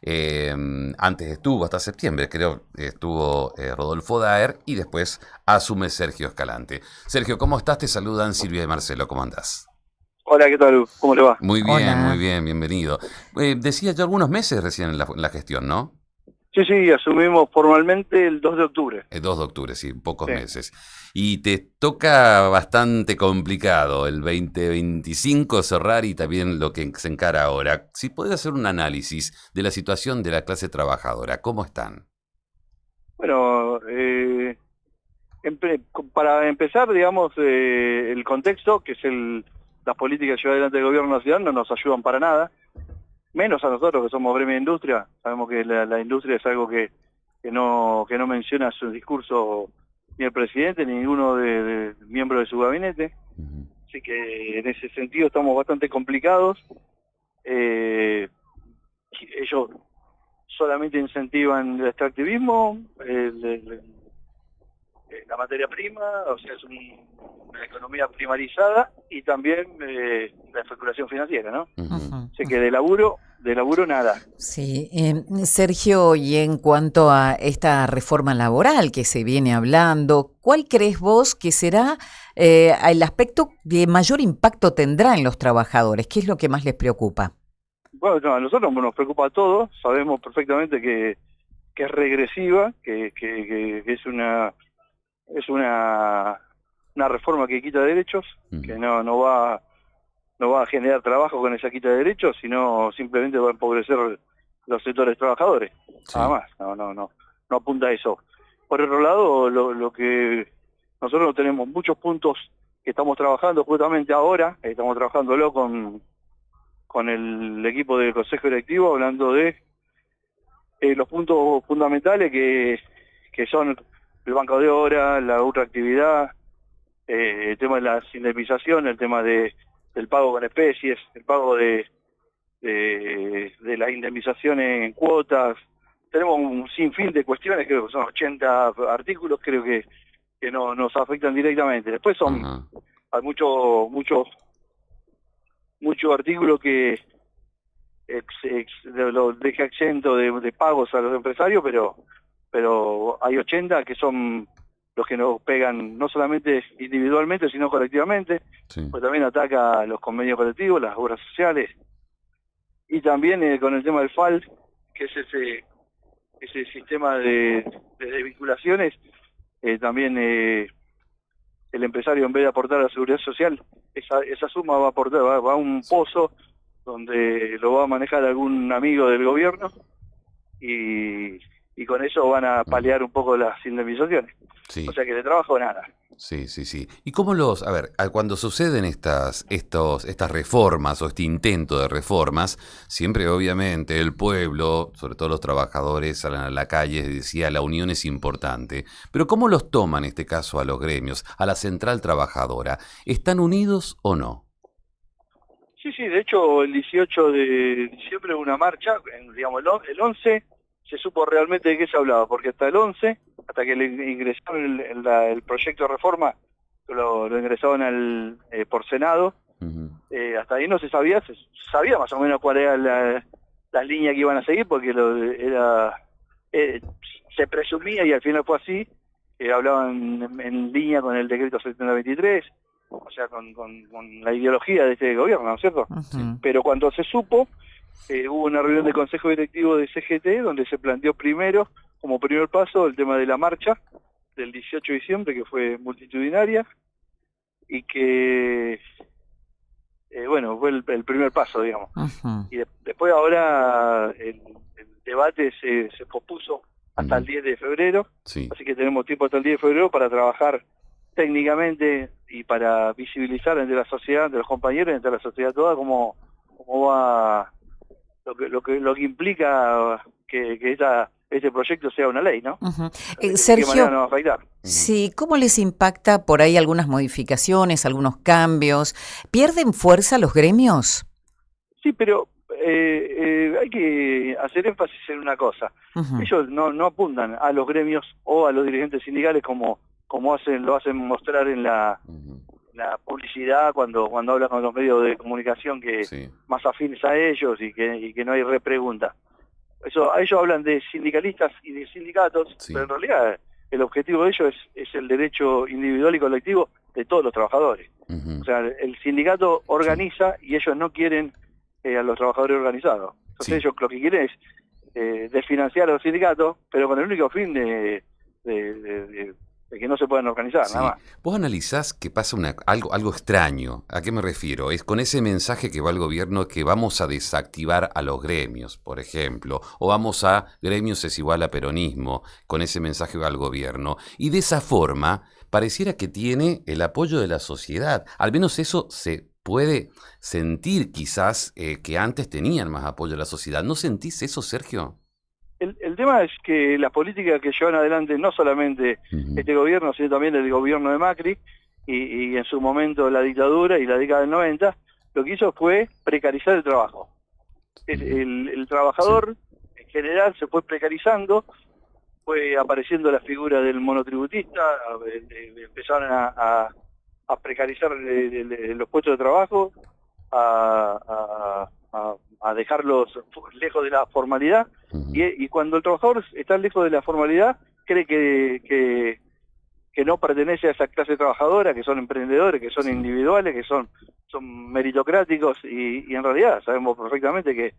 Eh, Antes estuvo, hasta septiembre, creo, estuvo Rodolfo Daer y después asume Sergio Escalante. Sergio, ¿cómo estás? Te saludan Silvia y Marcelo, ¿cómo andás? Hola, ¿qué tal? ¿Cómo le va? Muy Hola. bien, bienvenido. Decía yo algunos meses recién en la gestión, ¿no? Sí, sí, asumimos formalmente el 2 de octubre. 2 de octubre, sí, pocos Sí. meses. Y te toca bastante complicado el 2025 cerrar y también lo que se encara ahora. Si podés hacer un análisis de la situación de la clase trabajadora, ¿cómo están? Bueno, para empezar, digamos, el contexto, que es las políticas que lleva adelante el gobierno nacional, no nos ayudan para nada, menos a nosotros que somos gremio de industria. Sabemos que la industria es algo que no menciona su discurso ni el presidente ni ninguno de miembros de su gabinete. Ujú. Así que en ese sentido estamos bastante complicados. Eh, Ellos solamente incentivan el extractivismo, la materia prima, o sea, es una economía primarizada y también la especulación financiera, ¿no? Ujú. Ujú. Así que de laburo nada. Sí, Sergio, y en cuanto a esta reforma laboral que se viene hablando, ¿cuál crees vos que será el aspecto que mayor impacto tendrá en los trabajadores? ¿Qué es lo que más les preocupa? Bueno, no, a nosotros nos preocupa todo, sabemos perfectamente que es regresiva, que es una reforma que quita derechos, que Ujú. no va a generar trabajo con esa quita de derechos, sino simplemente va a empobrecer los sectores trabajadores. Nada Sí. más, no apunta a eso. Por otro lado, lo que nosotros tenemos muchos puntos que estamos trabajando justamente ahora, estamos trabajándolo con el equipo del Consejo Directivo, hablando de los puntos fundamentales que son el banco de hora, la ultraactividad, el tema de las indemnizaciones, el tema del pago con especies, el pago de las indemnizaciones en cuotas. Tenemos un sinfín de cuestiones, creo que son 80 artículos, creo que no nos afectan directamente. Después Ajá. hay mucho artículo que lo deja exento de pagos a los empresarios, pero hay 80 que son los que nos pegan no solamente individualmente, sino colectivamente, Sí. pues también ataca los convenios colectivos, las obras sociales, y también con el tema del FAL, que es ese sistema de desvinculaciones, también el empresario, en vez de aportar a la seguridad social, esa suma va a aportar, va a un pozo donde lo va a manejar algún amigo del gobierno y, y con eso van a Ujú. paliar un poco las indemnizaciones. O Sí. sea que de trabajo nada. Sí, sí, sí. ¿Y cómo a ver, cuando suceden estas reformas o este intento de reformas, siempre obviamente el pueblo, sobre todo los trabajadores, salen a la calle y decía la unión es importante. Pero ¿cómo los toman en este caso a los gremios, a la central trabajadora? ¿Están unidos o no? Sí, sí, de hecho el 18 de diciembre hubo una marcha, digamos el 11 se supo realmente de qué se hablaba, porque hasta el 11, hasta que le ingresaron el proyecto de reforma, lo ingresaron por Senado, Ujú. hasta ahí no se sabía más o menos cuál era la línea que iban a seguir, porque eh, se presumía, y al final fue así, hablaban en línea con el decreto 723, o sea, con la ideología de este gobierno, ¿no es cierto? Sí. Ujú. Pero cuando se supo, hubo una reunión del Consejo Directivo de CGT, donde se planteó primero, como primer paso, el tema de la marcha del 18 de diciembre, que fue multitudinaria, y que bueno, fue el primer paso, digamos. Ujú. Y después ahora el debate se pospuso hasta el Ujú. 10 de febrero, Sí. así que tenemos tiempo hasta el 10 de febrero para trabajar técnicamente y para visibilizar entre la sociedad, entre los compañeros, entre la sociedad toda, cómo va lo que implica que este proyecto sea una ley, ¿no? Ujú. De qué manera Sergio, nos va a afectar. Ujú. sí, ¿cómo les impacta por ahí algunas modificaciones, algunos cambios? ¿Pierden fuerza los gremios? Sí, pero hay que hacer énfasis en una cosa. Ujú. Ellos no apuntan a los gremios o a los dirigentes sindicales como lo hacen mostrar en Ujú. la publicidad cuando hablan con los medios de comunicación que Sí. más afines a ellos y que no hay repregunta. ellos hablan de sindicalistas y de sindicatos, Sí. pero en realidad el objetivo de ellos es el derecho individual y colectivo de todos los trabajadores. Ujú. O sea, el sindicato organiza y ellos no quieren a los trabajadores organizados. Entonces Sí. ellos lo que quieren es desfinanciar a los sindicatos, pero con el único fin de que no se puedan organizar, Sí. nada más. Vos analizás que pasa algo extraño. ¿A qué me refiero? Es con ese mensaje que va el gobierno que vamos a desactivar a los gremios, por ejemplo, o vamos a gremios es igual a peronismo, con ese mensaje va el gobierno. Y de esa forma pareciera que tiene el apoyo de la sociedad. Al menos eso se puede sentir quizás que antes tenían más apoyo de la sociedad. ¿No sentís eso, Sergio? El tema es que las políticas que llevan adelante no solamente Ujú. este gobierno, sino también el gobierno de Macri y en su momento la dictadura y la década del 90, lo que hizo fue precarizar el trabajo. El trabajador en general se fue precarizando, fue apareciendo la figura del monotributista, empezaron a precarizar los puestos de trabajo, a dejarlos lejos de la formalidad, Ujú. y cuando el trabajador está lejos de la formalidad, cree que no pertenece a esa clase trabajadora, que son emprendedores, que son Sí. individuales, que son meritocráticos, y en realidad sabemos perfectamente que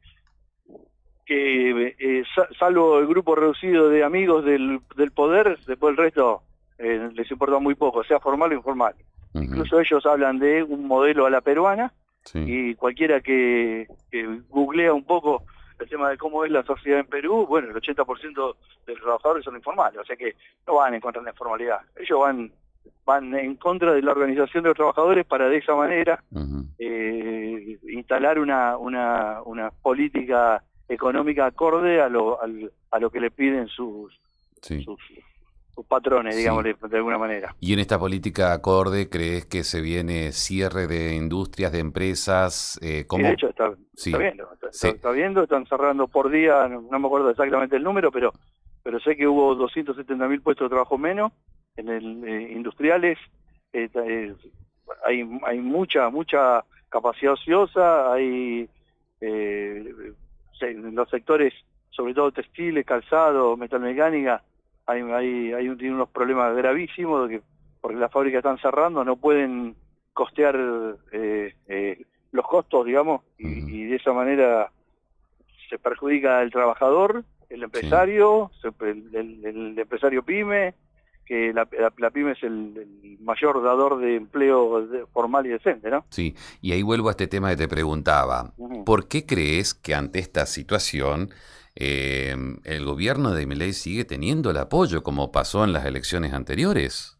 salvo el grupo reducido de amigos del poder, después el resto les importa muy poco, sea formal o informal. Ujú. Incluso ellos hablan de un modelo a la peruana, Sí. y cualquiera que googlea un poco el tema de cómo es la sociedad en Perú, bueno, el 80% de los trabajadores son informales, o sea que no van en contra de la informalidad. Ellos van en contra de la organización de los trabajadores para de esa manera Ujú. instalar una política económica acorde a lo que le piden sus Sí. patrones, Sí. digamos, de alguna manera. Y en esta política acorde, ¿crees que se viene cierre de industrias, de empresas? Sí, ¿Cómo? de hecho Sí. está viendo, Sí. está viendo, están cerrando por día, no me acuerdo exactamente el número, pero sé que hubo 270.000 puestos de trabajo menos en el industriales. Hay mucha capacidad ociosa, hay en los sectores, sobre todo textiles, calzado, metalmecánica, tiene unos problemas gravísimos porque las fábricas están cerrando, no pueden costear los costos, digamos, Ujú. y de esa manera se perjudica al trabajador, el Sí. empresario, el empresario pyme, que la pyme es el mayor dador de empleo formal y decente, ¿no? Sí. Y ahí vuelvo a este tema que te preguntaba. Ujú. ¿Por qué crees que ante esta situación el gobierno de Milei sigue teniendo el apoyo como pasó en las elecciones anteriores?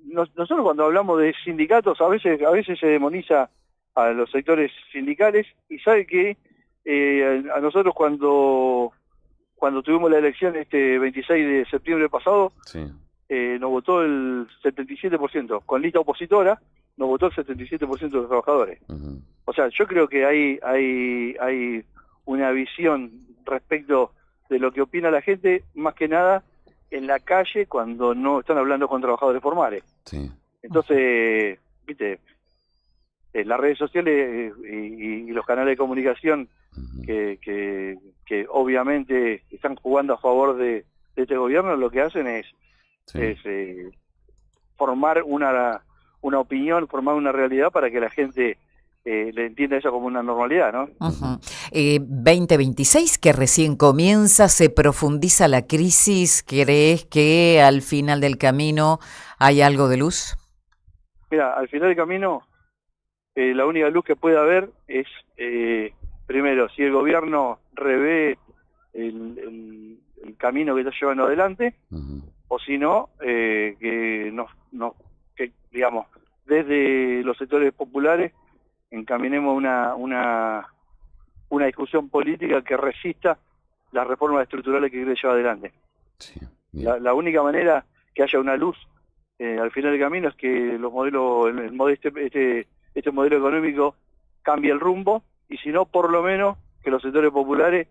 Nosotros cuando hablamos de sindicatos, a veces se demoniza a los sectores sindicales, y sabe que a nosotros cuando tuvimos la elección este 26 de septiembre pasado, Sí. nos votó el 77%, con lista opositora nos votó el 77% de los trabajadores. Ujú. O sea, yo creo que hay una visión respecto de lo que opina la gente, más que nada en la calle, cuando no están hablando con trabajadores formales. Sí. Entonces, viste, las redes sociales y los canales de comunicación Ujú. que obviamente están jugando a favor de este gobierno, lo que hacen es Sí. formar una opinión, formar una realidad para que la gente le entienda eso como una normalidad, ¿no? Ujú. 2026, que recién comienza, se profundiza la crisis. ¿Crees que al final del camino hay algo de luz? Mira, al final del camino, la única luz que puede haber es, primero, si el gobierno revé el camino que está llevando adelante, Ujú. o si no, que digamos, desde los sectores populares encaminemos una discusión política que resista las reformas estructurales que quiere llevar adelante. Sí. Bien. La única manera que haya una luz al final del camino es que los modelos, este modelo económico cambie el rumbo, y si no, por lo menos que los sectores populares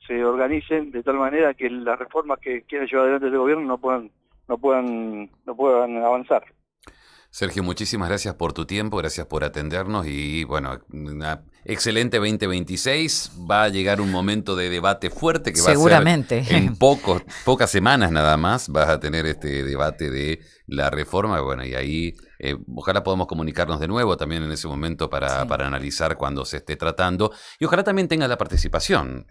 se organicen de tal manera que las reformas que quiere llevar adelante este gobierno no puedan avanzar. Sergio, muchísimas gracias por tu tiempo, gracias por atendernos y bueno, una excelente 2026. Va a llegar un momento de debate fuerte que va a ser en pocas semanas nada más. Vas a tener este debate de la reforma, bueno, y ahí ojalá podamos comunicarnos de nuevo también en ese momento para analizar cuando se esté tratando y ojalá también tenga la participación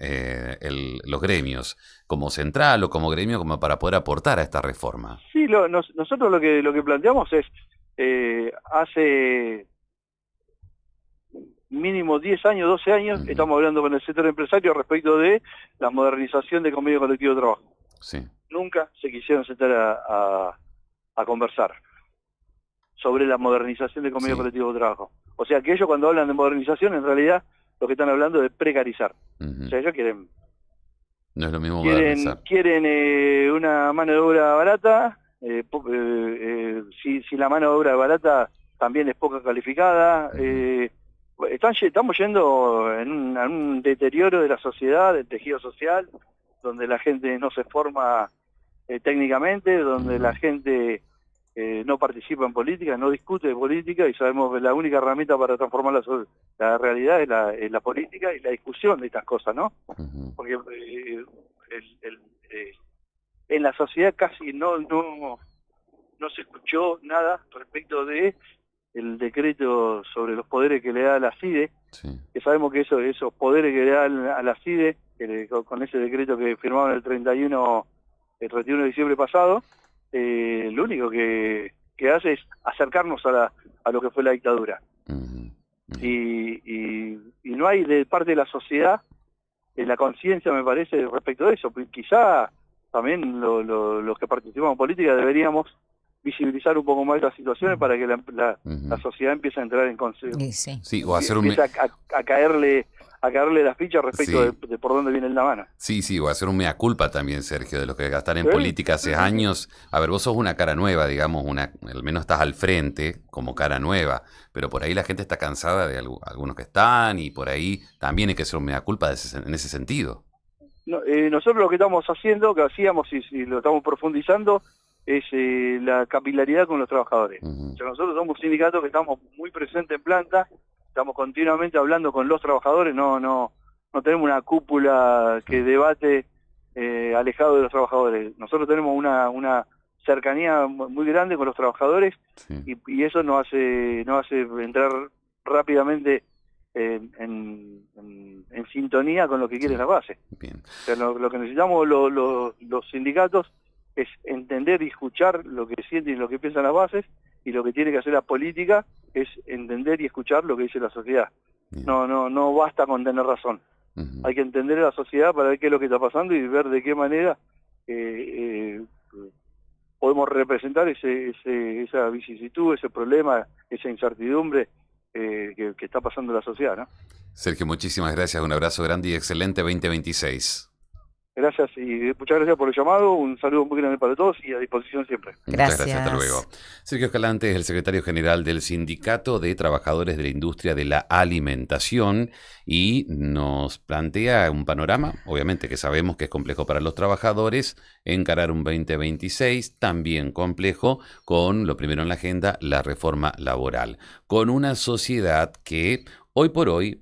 los gremios como central o como gremio como para poder aportar a esta reforma. Sí, nosotros lo que planteamos es hace mínimo 10 años, 12 años, estamos hablando con el sector empresario respecto de la modernización del convenio colectivo de trabajo. Sí. Nunca se quisieron sentar a conversar sobre la modernización del convenio colectivo de trabajo. O sea que ellos cuando hablan de modernización, en realidad lo que están hablando es de precarizar. O sea, ellos quieren... No es lo mismo quieren una mano de obra barata, si la mano de obra barata también es poco calificada, estamos yendo a un deterioro de la sociedad, del tejido social, donde la gente no se forma técnicamente, donde la gente no participa en política, no discute de política, y sabemos que la única herramienta para transformar la realidad es la política y la discusión de estas cosas, ¿no? Porque en la sociedad casi no se escuchó nada respecto de el decreto sobre los poderes que le da la CIDE, que sabemos que esos poderes que le da a la CIDE, con ese decreto que firmaron el 31 de diciembre pasado, lo único que hace es acercarnos a lo que fue la dictadura. Y no hay de parte de la sociedad la conciencia, me parece, respecto de eso. Quizá también los que participamos en política deberíamos visibilizar un poco más estas situaciones para que la sociedad empiece a entrar en conciencia. Sí, o hacer a caerle las fichas respecto de por dónde viene la mano. Sí, o hacer un mea culpa también, Sergio, de los que gastan en política hace años. A ver, vos sos una cara nueva, digamos, al menos estás al frente como cara nueva, pero por ahí la gente está cansada de algunos que están y por ahí también hay que hacer un mea culpa en ese sentido. No, nosotros lo que estamos haciendo, que hacíamos y lo estamos profundizando, es la capilaridad con los trabajadores. O sea, nosotros somos un sindicato que estamos muy presentes en planta, estamos continuamente hablando con los trabajadores, no tenemos una cúpula que debate alejado de los trabajadores. Nosotros tenemos una cercanía muy grande con los trabajadores y eso nos hace entrar rápidamente en sintonía con lo que quiere la base. Bien. O sea, lo que necesitamos los sindicatos es entender y escuchar lo que sienten y lo que piensan las bases, y lo que tiene que hacer la política es entender y escuchar lo que dice la sociedad. No basta con tener razón. Hay que entender a la sociedad para ver qué es lo que está pasando y ver de qué manera podemos representar esa vicisitud, ese problema, esa incertidumbre que está pasando en la sociedad, ¿no? Sergio, muchísimas gracias, un abrazo grande y excelente 2026. Gracias y muchas gracias por el llamado, un saludo muy grande para todos y a disposición siempre. Muchas gracias, hasta luego. Sergio Escalante es el secretario general del Sindicato de Trabajadores de la Industria de la Alimentación y nos plantea un panorama, obviamente que sabemos que es complejo para los trabajadores, encarar un 2026 también complejo con lo primero en la agenda, la reforma laboral, con una sociedad que hoy por hoy,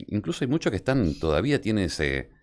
incluso hay muchos que todavía tienen ese